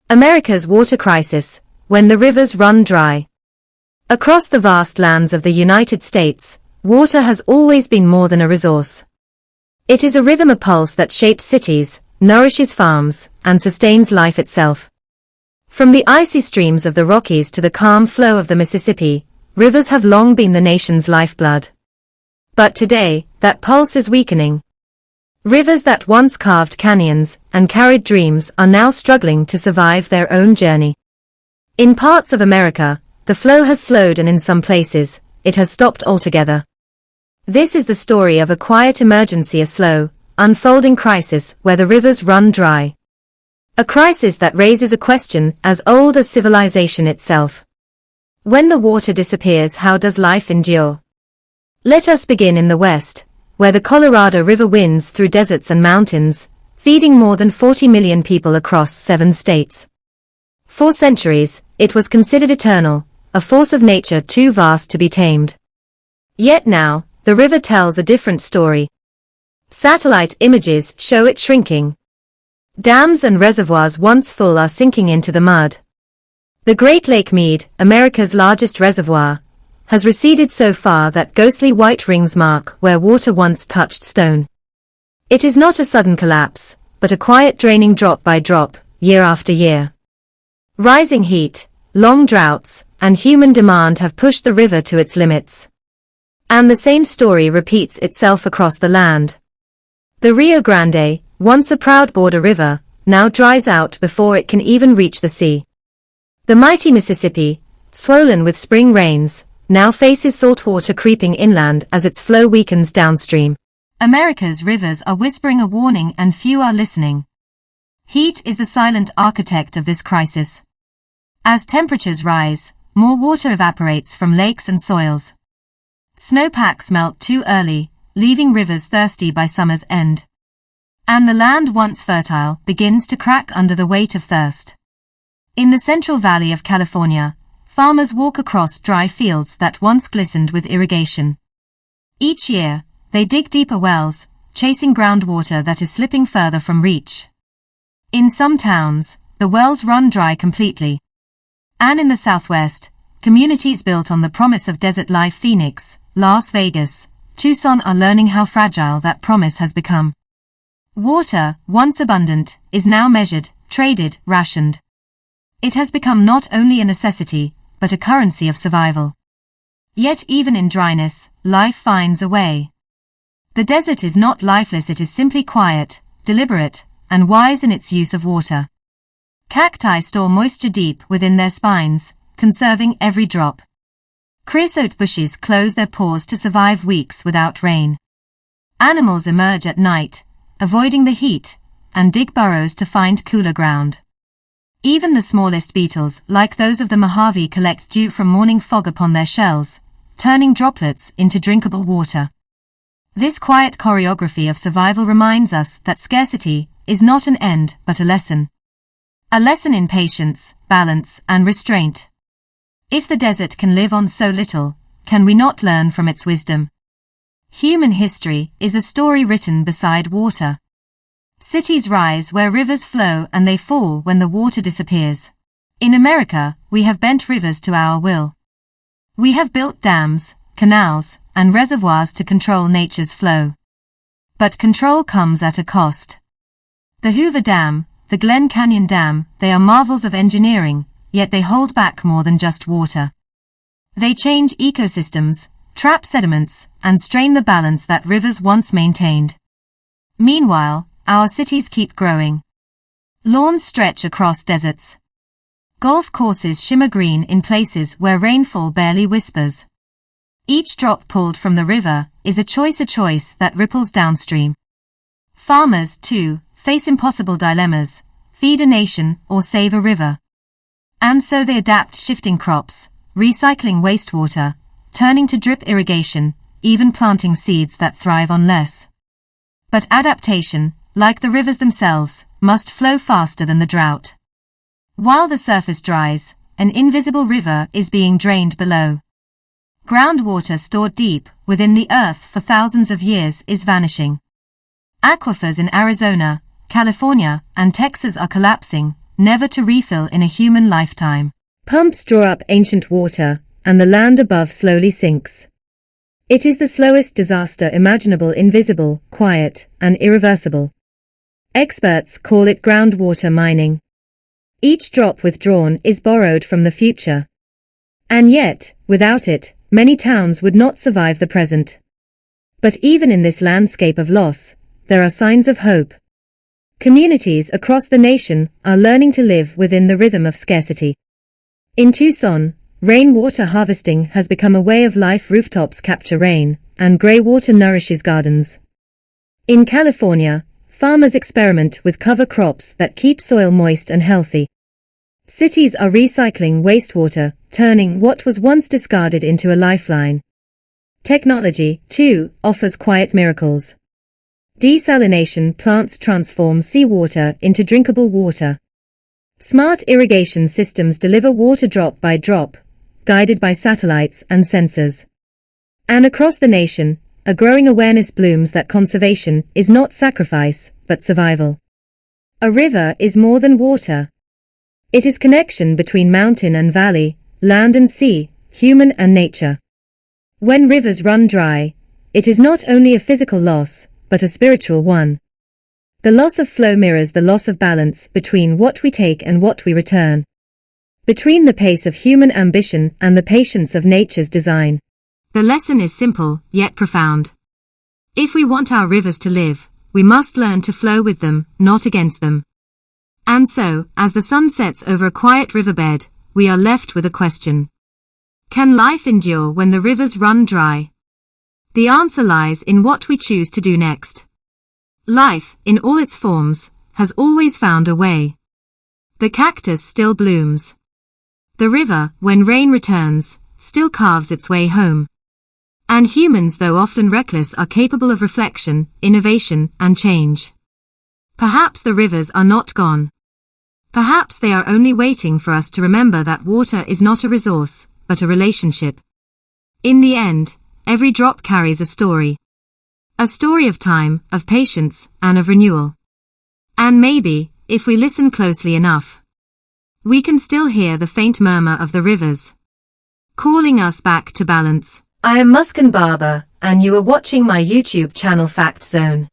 America's water crisis, when the rivers run dry. Across the vast lands of the United States, water has always been more than a resource. It is a rhythm, a pulse that shapes cities, nourishes farms, and sustains life itself. From the icy streams of the Rockies to the calm flow of the Mississippi, rivers have long been the nation's lifeblood. But today, that pulse is weakening. Rivers that once carved canyons and carried dreams are now struggling to survive their own journey. In parts of America, the flow has slowed, and in some places, it has stopped altogether. This is the story of a quiet emergency, a slow, unfolding crisis where the rivers run dry. A crisis that raises a question as old as civilization itself. When the water disappears, how does life endure? Let us begin in the West, where the Colorado River winds through deserts and mountains, feeding more than 40 million people across 7 states. For centuries, it was considered eternal, a force of nature too vast to be tamed. Yet now, the river tells a different story. Satellite images show it shrinking. Dams and reservoirs once full are sinking into the mud. The Great Lake Mead, America's largest reservoir, has receded so far that ghostly white rings mark where water once touched stone. It is not a sudden collapse, but a quiet draining drop by drop, year after year. Rising heat, long droughts, and human demand have pushed the river to its limits. And the same story repeats itself across the land. The Rio Grande, once a proud border river, now dries out before it can even reach the sea. The mighty Mississippi, swollen with spring rains, now faces saltwater creeping inland as its flow weakens downstream. America's rivers are whispering a warning, and few are listening. Heat is the silent architect of this crisis. As temperatures rise, more water evaporates from lakes and soils. Snowpacks melt too early, leaving rivers thirsty by summer's end. And the land once fertile begins to crack under the weight of thirst. In the Central Valley of California, farmers walk across dry fields that once glistened with irrigation. Each year, they dig deeper wells, chasing groundwater that is slipping further from reach. In some towns, the wells run dry completely. And in the Southwest, communities built on the promise of desert life, Phoenix, Las Vegas, Tucson, are learning how fragile that promise has become. Water, once abundant, is now measured, traded, rationed. It has become not only a necessity, but a currency of survival. Yet even in dryness, life finds a way. The desert is not lifeless, it is simply quiet, deliberate, and wise in its use of water. Cacti store moisture deep within their spines, conserving every drop. Creosote bushes close their pores to survive weeks without rain. Animals emerge at night, avoiding the heat, and dig burrows to find cooler ground. Even the smallest beetles, like those of the Mojave, collect dew from morning fog upon their shells, turning droplets into drinkable water. This quiet choreography of survival reminds us that scarcity is not an end but a lesson. A lesson in patience, balance, and restraint. If the desert can live on so little, can we not learn from its wisdom? Human history is a story written beside water. Cities rise where rivers flow, and they fall when the water disappears. In America, we have bent rivers to our will. We have built dams, canals, and reservoirs to control nature's flow. But control comes at a cost. The Hoover Dam, the Glen Canyon Dam, they are marvels of engineering, yet they hold back more than just water. They change ecosystems, trap sediments, and strain the balance that rivers once maintained. Meanwhile, our cities keep growing. Lawns stretch across deserts. Golf courses shimmer green in places where rainfall barely whispers. Each drop pulled from the river is a choice that ripples downstream. Farmers, too, face impossible dilemmas: feed a nation or save a river. And so they adapt, shifting crops, recycling wastewater, turning to drip irrigation, even planting seeds that thrive on less. But adaptation, like the rivers themselves, must flow faster than the drought. While the surface dries, an invisible river is being drained below. Groundwater stored deep within the earth for thousands of years is vanishing. Aquifers in Arizona, California, and Texas are collapsing, never to refill in a human lifetime. Pumps draw up ancient water, and the land above slowly sinks. It is the slowest disaster imaginable, invisible, quiet, and irreversible. Experts call it groundwater mining. Each drop withdrawn is borrowed from the future. And yet, without it, many towns would not survive the present. But even in this landscape of loss, there are signs of hope. Communities across the nation are learning to live within the rhythm of scarcity. In Tucson, rainwater harvesting has become a way of life. Rooftops capture rain, and grey water nourishes gardens. In California, farmers experiment with cover crops that keep soil moist and healthy. Cities are recycling wastewater, turning what was once discarded into a lifeline. Technology, too, offers quiet miracles. Desalination plants transform seawater into drinkable water. Smart irrigation systems deliver water drop by drop, guided by satellites and sensors. And across the nation, a growing awareness blooms that conservation is not sacrifice, but survival. A river is more than water. It is connection between mountain and valley, land and sea, human and nature. When rivers run dry, it is not only a physical loss, but a spiritual one. The loss of flow mirrors the loss of balance between what we take and what we return. Between the pace of human ambition and the patience of nature's design. The lesson is simple, yet profound. If we want our rivers to live, we must learn to flow with them, not against them. And so, as the sun sets over a quiet riverbed, we are left with a question. Can life endure when the rivers run dry? The answer lies in what we choose to do next. Life, in all its forms, has always found a way. The cactus still blooms. The river, when rain returns, still carves its way home. And humans, though often reckless, are capable of reflection, innovation, and change. Perhaps the rivers are not gone. Perhaps they are only waiting for us to remember that water is not a resource, but a relationship. In the end, every drop carries a story. A story of time, of patience, and of renewal. And maybe, if we listen closely enough, we can still hear the faint murmur of the rivers, calling us back to balance. I am Muskan Babar, and you are watching my YouTube channel FactZone.